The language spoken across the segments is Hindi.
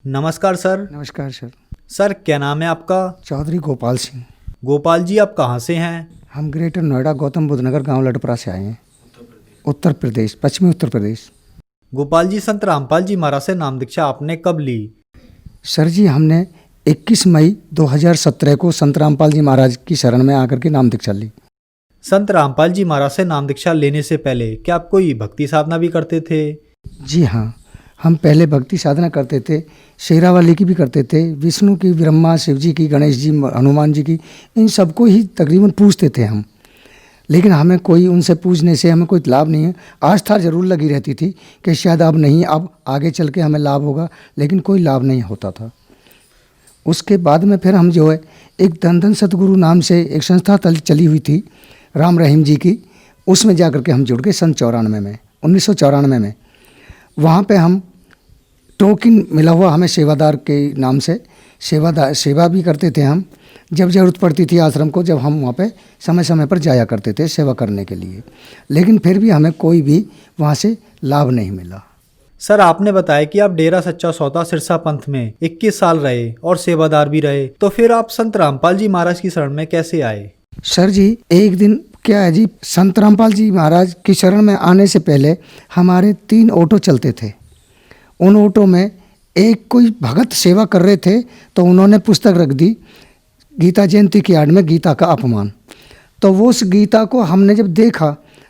नमस्कार सर। नमस्कार सर। सर क्या नाम है आपका? चौधरी गोपाल सिंह। गोपाल जी आप कहाँ से हैं? हम ग्रेटर नोएडा गौतम बुद्ध नगर गाँव लटपरा से आए हैं, उत्तर प्रदेश, पश्चिमी उत्तर प्रदेश। गोपाल जी, संत रामपाल जी महाराज से नाम दीक्षा आपने कब ली? सर जी, हमने 21 मई 2017 को संत रामपाल जी महाराज की शरण में आकर के नाम दीक्षा ली। संत रामपाल जी महाराज से नाम दीक्षा लेने से पहले क्या आप कोई भक्ति साधना भी करते थे? जी हाँ, हम पहले भक्ति साधना करते थे, शेरावाली की भी करते थे, विष्णु की, ब्रह्मा, शिव जी की, गणेश जी, हनुमान जी की, इन सबको ही तकरीबन पूजते थे हम। लेकिन हमें कोई उनसे पूजने से हमें कोई लाभ नहीं है। आस्था जरूर लगी रहती थी कि शायद अब नहीं, अब आगे चल के हमें लाभ होगा, लेकिन कोई लाभ नहीं होता था। उसके बाद में फिर हम जो है एक धन धन सतगुरु नाम से एक संस्था चली हुई थी राम रहीम जी की, उसमें जा कर के हम जुड़ गए सन 1994 में। वहाँ पे हम टोकन मिला हुआ हमें सेवादार के नाम से सेवा भी करते थे हम। जब ज़रूरत पड़ती थी आश्रम को, जब हम वहाँ पे समय समय पर जाया करते थे सेवा करने के लिए, लेकिन फिर भी हमें कोई भी वहाँ से लाभ नहीं मिला। सर आपने बताया कि आप डेरा सच्चा सौदा सिरसा पंथ में 21 साल रहे और सेवादार भी रहे, तो फिर आप संत रामपाल जी महाराज की शरण में कैसे आए? सर जी, एक दिन क्या है जी, संत रामपाल जी महाराज की शरण में आने से पहले हमारे 3 ऑटो चलते थे। उन ऑटो में एक कोई भगत सेवा कर रहे थे, तो उन्होंने पुस्तक रख दी गीता जयंती की आड़ में, गीता का अपमान। तो वो उस गीता को हमने जब देखा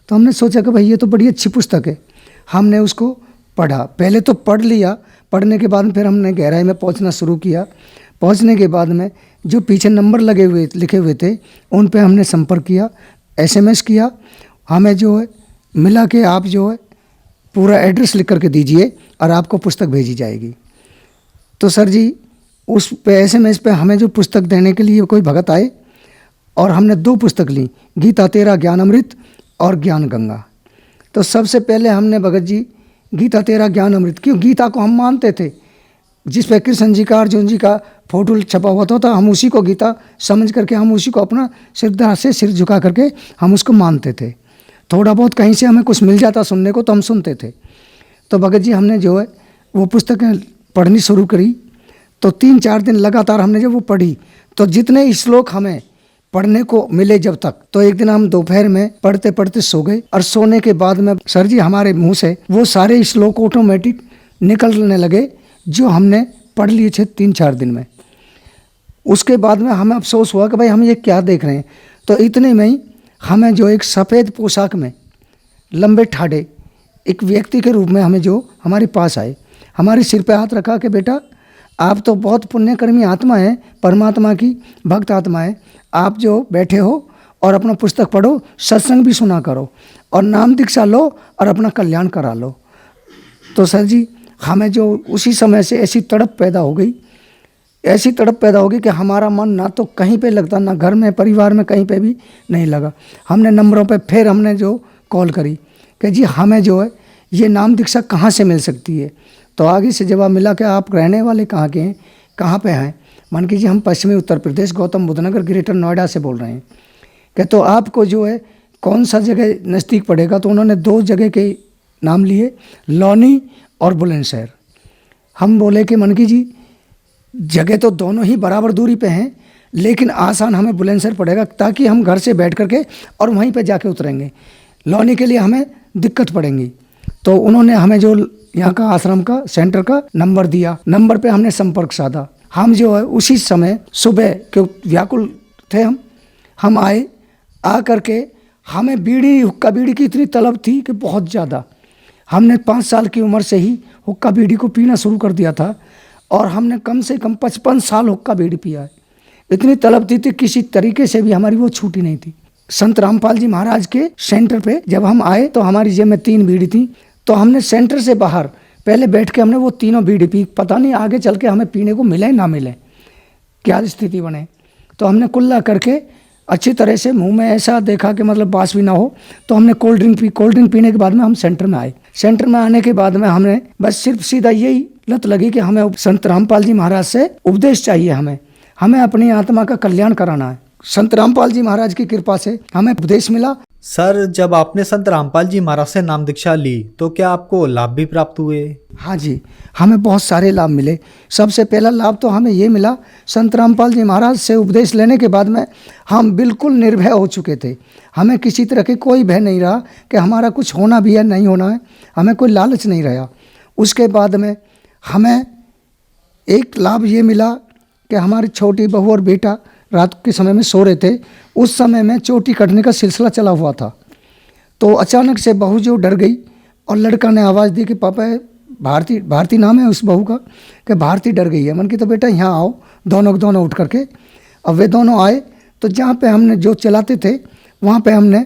तो हमने सोचा कि भाई ये तो बड़ी अच्छी पुस्तक है। हमने उसको पढ़ा, पहले तो पढ़ लिया, पढ़ने के बाद फिर हमने गहराई में पहुंचना शुरू किया। पहुंचने के बाद में जो पीछे नंबर लिखे हुए थे उन पे हमने संपर्क किया, SMS किया, हमें जो है मिला कि आप जो है पूरा एड्रेस लिख करके दीजिए और आपको पुस्तक भेजी जाएगी। तो सर जी, उस पे SMS पे हमें जो पुस्तक देने के लिए कोई भगत आए और हमने 2 पुस्तक ली, गीता तेरा ज्ञान अमृत और ज्ञान गंगा। तो सबसे पहले हमने भगत जी गीता तेरा ज्ञान अमृत, क्यों गीता को हम मानते थे, जिस पे कृष्ण जी का, अर्जुन जी का फोटो छपा हुआ था, हम उसी को गीता समझ करके हम उसी को अपना श्रद्धा से सिर झुका करके हम उसको मानते थे। थोड़ा बहुत कहीं से हमें कुछ मिल जाता सुनने को तो हम सुनते थे। तो भगत जी हमने जो है वो पुस्तकें पढ़नी शुरू करी। तो 3-4 दिन लगातार हमने जब वो पढ़ी तो जितने श्लोक हमें पढ़ने को मिले जब तक, तो एक दिन हम दोपहर में पढ़ते पढ़ते सो गए और सोने के बाद में सर जी हमारे मुंह से वो सारे श्लोक ऑटोमेटिक निकलने लगे जो हमने पढ़ लिए थे 3-4 दिन में। उसके बाद में हमें अफसोस हुआ कि भाई हम ये क्या देख रहे हैं। तो इतने में ही हमें जो एक सफ़ेद पोशाक में लंबे ठाड़े एक व्यक्ति के रूप में हमें जो हमारे पास आए, हमारे सिर पे हाथ रखा कि बेटा आप तो बहुत पुण्यकर्मी आत्मा है, परमात्मा की भक्त आत्मा है, आप जो बैठे हो और अपना पुस्तक पढ़ो, सत्संग भी सुना करो और नाम दीक्षा लो और अपना कल्याण करा लो। तो सर जी हमें जो उसी समय से ऐसी तड़प पैदा हो गई कि हमारा मन ना तो कहीं पे लगता, ना घर में, परिवार में, कहीं पे भी नहीं लगा। हमने नंबरों पे फिर हमने जो कॉल करी कि जी हमें जो है ये नाम दीक्षा कहाँ से मिल सकती है। तो आगे से जवाब मिला कि आप रहने वाले कहाँ के हैं, कहाँ पे हैं। मान के जी हम पश्चिमी उत्तर प्रदेश गौतम बुद्ध नगर ग्रेटर नोएडा से बोल रहे हैं कि तो आपको जो है कौन सा जगह नज़दीक पड़ेगा। तो उन्होंने 2 जगह के नाम लिए, लौनी और बुलंदशहर। हम बोले कि मन की जी जगह तो दोनों ही बराबर दूरी पे हैं, लेकिन आसान हमें बुलंदशहर पड़ेगा, ताकि हम घर से बैठ करके और वहीं पे जाके उतरेंगे। लौनी के लिए हमें दिक्कत पड़ेगी। तो उन्होंने हमें जो यहाँ का आश्रम का सेंटर का नंबर दिया, नंबर पे हमने संपर्क साधा। हम जो है उसी समय सुबह क्यों व्याकुल थे, हम आए, आ करके हमें हुक्का बीड़ी की इतनी तलब थी कि बहुत ज़्यादा। हमने 5 साल की उम्र से ही हुक्का बीड़ी को पीना शुरू कर दिया था और हमने कम से कम 55 साल हुक्का बीड़ी पिया है। इतनी तलब थी किसी तरीके से भी हमारी वो छूटी नहीं थी। संत रामपाल जी महाराज के सेंटर पे जब हम आए तो हमारी जेब में 3 बीड़ी थी। तो हमने सेंटर से बाहर पहले बैठ के हमने वो तीनों बीड़ी पी। पता नहीं आगे चल के हमें पीने को मिले ना मिले, क्या स्थिति बने। तो हमने कुल्ला करके अच्छी तरह से मुंह में ऐसा देखा कि मतलब बास भी ना हो, तो हमने कोल्ड ड्रिंक पीने के बाद में हम सेंटर में आए। सेंटर में आने के बाद में हमने बस सिर्फ सीधा यही लत लगी कि हमें संत रामपाल जी महाराज से उपदेश चाहिए, हमें अपनी आत्मा का कल्याण कराना है। संत रामपाल जी महाराज की कृपा से हमें उपदेश मिला। सर, जब आपने संत रामपाल जी महाराज से नाम दीक्षा ली तो क्या आपको लाभ भी प्राप्त हुए? हाँ जी, हमें बहुत सारे लाभ मिले। सबसे पहला लाभ तो हमें ये मिला, संत रामपाल जी महाराज से उपदेश लेने के बाद में हम बिल्कुल निर्भय हो चुके थे। हमें किसी तरह के कोई भय नहीं रहा कि हमारा कुछ होना भी है नहीं होना है, हमें कोई लालच नहीं रहा। उसके बाद में हमें एक लाभ ये मिला कि हमारी छोटी बहू और बेटा रात के समय में सो रहे थे। उस समय में चोटी कटने का सिलसिला चला हुआ था, तो अचानक से बहू जो डर गई और लड़का ने आवाज़ दी कि पापा, भारती नाम है उस बहू का, कि भारती डर गई है। मन की तो बेटा यहाँ आओ, दोनों उठ करके। अब वे दोनों आए तो जहाँ पे हमने जो चलाते थे वहाँ पे हमने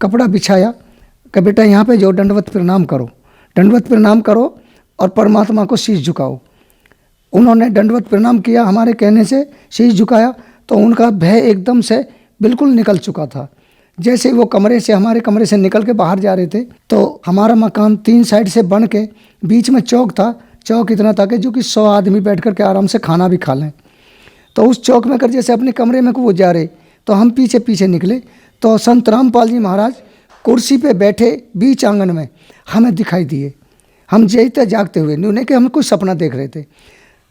कपड़ा बिछाया कि बेटा यहाँ पे जो दंडवत प्रणाम करो और परमात्मा को शीश झुकाओ। उन्होंने दंडवत प्रणाम किया, हमारे कहने से शीश झुकाया, तो उनका भय एकदम से बिल्कुल निकल चुका था। जैसे वो हमारे कमरे से निकल के बाहर जा रहे थे, तो हमारा मकान 3 साइड से बन के बीच में चौक था। चौक इतना था कि जो कि 100 आदमी बैठ कर के आराम से खाना भी खा लें। तो उस चौक में कर जैसे अपने कमरे में को वो जा रहे, तो हम पीछे निकले, तो संत रामपाल जी महाराज कुर्सी पे बैठे बीच आंगन में हमें दिखाई दिए। हम जैसे जागते हुए, उन्हें कि हम कुछ सपना देख रहे थे।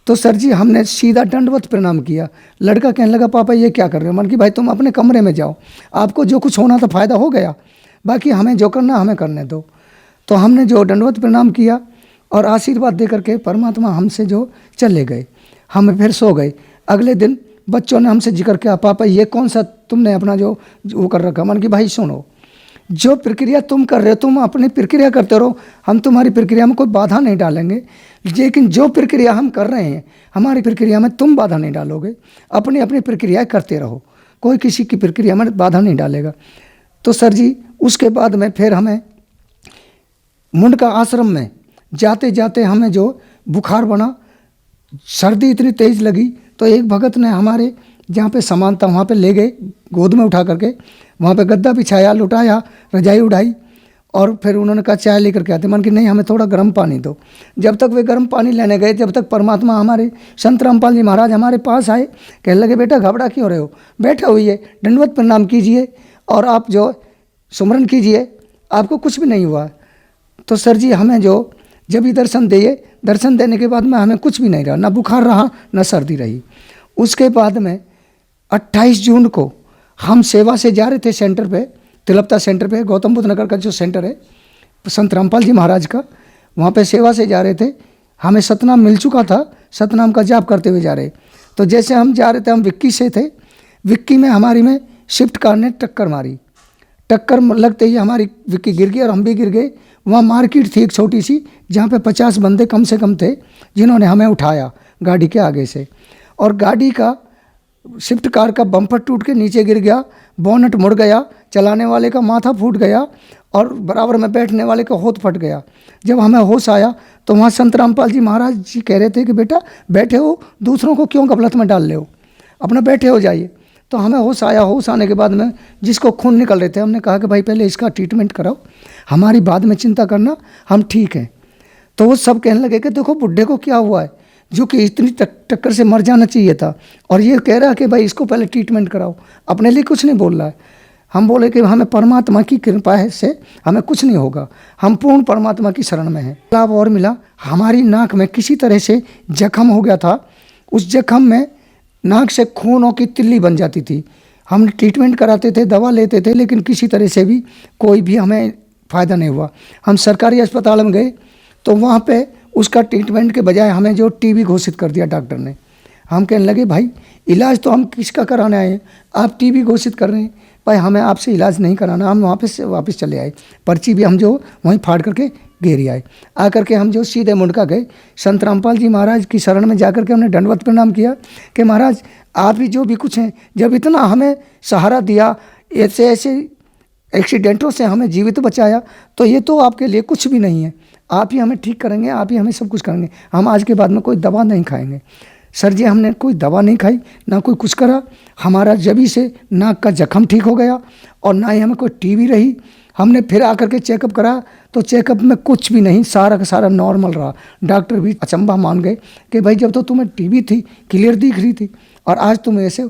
तो सर जी हमने सीधा दंडवत प्रणाम किया। लड़का कहने लगा, पापा ये क्या कर रहे हो? मन की भाई तुम अपने कमरे में जाओ, आपको जो कुछ होना था फ़ायदा हो गया, बाकी हमें जो करना हमें करने दो। तो हमने जो दंडवत प्रणाम किया और आशीर्वाद दे करके परमात्मा हमसे जो चले गए, हम फिर सो गए। अगले दिन बच्चों ने हमसे जिक्र किया, पापा ये कौन सा तुमने अपना जो वो कर रखा? मन की भाई सुनो, जो प्रक्रिया तुम कर रहे हो तुम अपनी प्रक्रिया करते रहो, हम तुम्हारी प्रक्रिया में कोई बाधा नहीं डालेंगे। लेकिन जो प्रक्रिया हम कर रहे हैं, हमारी प्रक्रिया में तुम बाधा नहीं डालोगे। अपनी अपनी प्रक्रिया करते रहो, कोई किसी की प्रक्रिया में बाधा नहीं डालेगा। तो सर जी उसके बाद में फिर हमें मुंडका आश्रम में जाते जाते हमें जो बुखार बना, सर्दी इतनी तेज़ लगी, तो एक भगत ने हमारे जहाँ पे सामान था वहाँ पे ले गए, गोद में उठा करके वहाँ पे गद्दा बिछाया, लुटाया, रजाई उड़ाई और फिर उन्होंने कहा चाय लेकर के आते। मन कि नहीं, हमें थोड़ा गर्म पानी दो। जब तक वे गर्म पानी लेने गए, जब तक परमात्मा हमारे संत रामपाल जी महाराज हमारे पास आए। कहने लगे, बेटा घबरा क्यों रहे हो, बैठे हुए दंडवत प्रणाम कीजिए और आप जो सुमरन कीजिए, आपको कुछ भी नहीं हुआ। तो सर जी हमें जो जब ही दर्शन देने के बाद में हमें कुछ भी नहीं रहा, ना बुखार रहा ना सर्दी रही। उसके बाद में 28 जून को हम सेवा से जा रहे थे सेंटर पे, तिलपता सेंटर पे, गौतम बुद्ध नगर का जो सेंटर है संत रामपाल जी महाराज का, वहाँ पे सेवा से जा रहे थे। हमें सतनाम मिल चुका था, सतनाम का जाप करते हुए जा रहे। तो जैसे हम जा रहे थे, हम विक्की से थे, विक्की में हमारी में शिफ्ट कार ने टक्कर मारी। टक्कर लगते ही हमारी विक्की गिर गई और हम भी गिर गए। वहाँ मार्केट थी एक छोटी सी, जहाँ पे 50 बंदे कम से कम थे, जिन्होंने हमें उठाया गाड़ी के आगे से। और गाड़ी का शिफ्ट कार का बम्पर टूट के नीचे गिर गया, बोनट मुड़ गया, चलाने वाले का माथा फूट गया और बराबर में बैठने वाले का होठ फट गया। जब हमें होश आया तो वहाँ संत रामपाल जी महाराज जी कह रहे थे कि बेटा बैठे हो, दूसरों को क्यों गफलत में डाल रहे हो, अपना बैठे हो जाइए। तो हमें होश आया। होश आने के बाद में जिसको खून निकल रहे थे, हमने कहा कि भाई पहले इसका ट्रीटमेंट कराओ, हमारी बाद में चिंता करना, हम ठीक हैं। तो वो सब कहने लगे कि देखो बुढ़े को क्या हुआ है, जो कि इतनी टक्कर से मर जाना चाहिए था, और ये कह रहा है कि भाई इसको पहले ट्रीटमेंट कराओ, अपने लिए कुछ नहीं बोल रहा है। हम बोले कि हमें परमात्मा की कृपा है से हमें कुछ नहीं होगा, हम पूर्ण परमात्मा की शरण में हैं। लाभ और मिला, हमारी नाक में किसी तरह से जख्म हो गया था, उस जख्म में नाक से खूनों की तिल्ली बन जाती थी। हम ट्रीटमेंट कराते थे, दवा लेते थे, लेकिन किसी तरह से भी कोई भी हमें फ़ायदा नहीं हुआ। हम सरकारी अस्पताल में गए तो वहाँ पे उसका ट्रीटमेंट के बजाय हमें जो टीबी घोषित कर दिया डॉक्टर ने। हम कहने लगे भाई इलाज तो हम किसका कराने आए हैं, आप टीबी घोषित कर रहे हैं, भाई हमें आपसे इलाज नहीं कराना। हम वहाँ से वापस चले आए, पर्ची भी हम जो वहीं फाड़ करके घेरी आए। आकर के हम जो सीधे मुंडका गए, संत रामपाल जी महाराज की शरण में जाकर के हमने दंडवत प्रणाम किया कि महाराज आप ही जो भी कुछ हैं, जब इतना हमें सहारा दिया, ऐसे ऐसे एक्सीडेंटों से हमें जीवित बचाया, तो ये तो आपके लिए कुछ भी नहीं है, आप ही हमें ठीक करेंगे, आप ही हमें सब कुछ करेंगे। हम आज के बाद में कोई दवा नहीं खाएंगे। सर जी हमने कोई दवा नहीं खाई, ना कोई कुछ करा, हमारा जभी से नाक का जख्म ठीक हो गया और ना ही हमें कोई टीबी रही। हमने फिर आकर के चेकअप करा तो चेकअप में कुछ भी नहीं, सारा का सारा नॉर्मल रहा। डॉक्टर भी अचंभा मान गए कि भाई जब तो तुम्हें टीबी थी, क्लियर दिख रही थी, और आज तुम ऐसे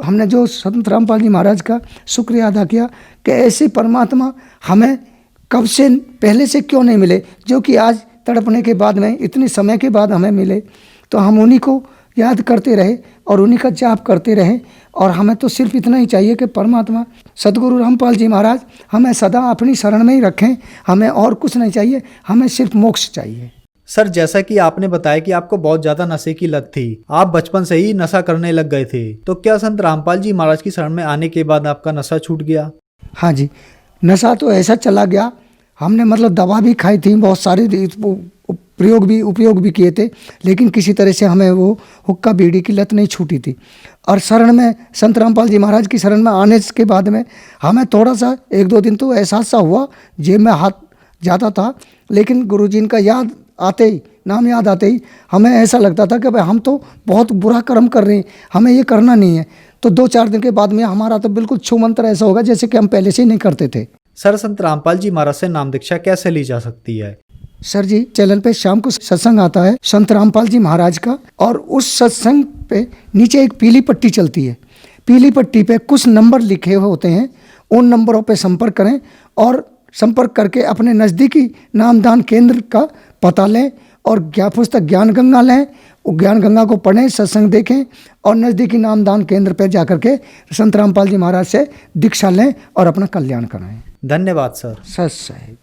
हमने जो संत रामपाल जी महाराज का शुक्रिया अदा किया कि ऐसे परमात्मा हमें कब से पहले से क्यों नहीं मिले, जो कि आज तड़पने के बाद में इतने समय के बाद हमें मिले। तो हम उन्हीं को याद करते रहे और उन्हीं का जाप करते रहे। और हमें तो सिर्फ इतना ही चाहिए कि परमात्मा सदगुरु रामपाल जी महाराज हमें सदा अपनी शरण में ही रखें। हमें और कुछ नहीं चाहिए, हमें सिर्फ मोक्ष चाहिए। सर, जैसा कि आपने बताया कि आपको बहुत ज्यादा नशे की लत थी, आप बचपन से ही नशा करने लग गए थे, तो क्या संत रामपाल जी महाराज की शरण में आने के बाद आपका नशा छूट गया? हाँ जी, नशा तो ऐसा चला गया। हमने मतलब दवा भी खाई थी, बहुत सारे उपयोग भी किए थे, लेकिन किसी तरह से हमें वो हुक्का बीड़ी की लत नहीं छूटी थी। और शरण में संत रामपाल जी महाराज की शरण में आने के बाद में हमें थोड़ा सा 1-2 दिन तो एहसास सा हुआ, जेब में हाथ जाता था, लेकिन गुरुजी का याद आते ही, नाम याद आते ही हमें ऐसा लगता था कि भाई हम तो बहुत बुरा कर्म कर रहे हैं, हमें ये करना नहीं है। तो 2-4 दिन के बाद में हमारा तो बिल्कुल छू मंत्र ऐसा होगा जैसे कि हम पहले से ही नहीं करते थे। सर, संत रामपाल जी महाराज से नाम दीक्षा कैसे ली जा सकती है? सर जी, चैनल पे शाम को सत्संग आता है संत रामपाल जी महाराज का, और उस सत्संग पे नीचे एक पीली पट्टी चलती है। पीली पट्टी पे कुछ नंबर लिखे हुए होते हैं, उन नंबरों पे संपर्क करें और संपर्क करके अपने नज़दीकी नामदान केंद्र का पता लें और पुस्तक ज्ञान गंगा लें। वो ज्ञान गंगा को पढ़ें, सत्संग देखें और नज़दीकी नामदान केंद्र पर जाकर के संत रामपाल जी महाराज से दीक्षा लें और अपना कल्याण कराएं। धन्यवाद सर। सत साहिब।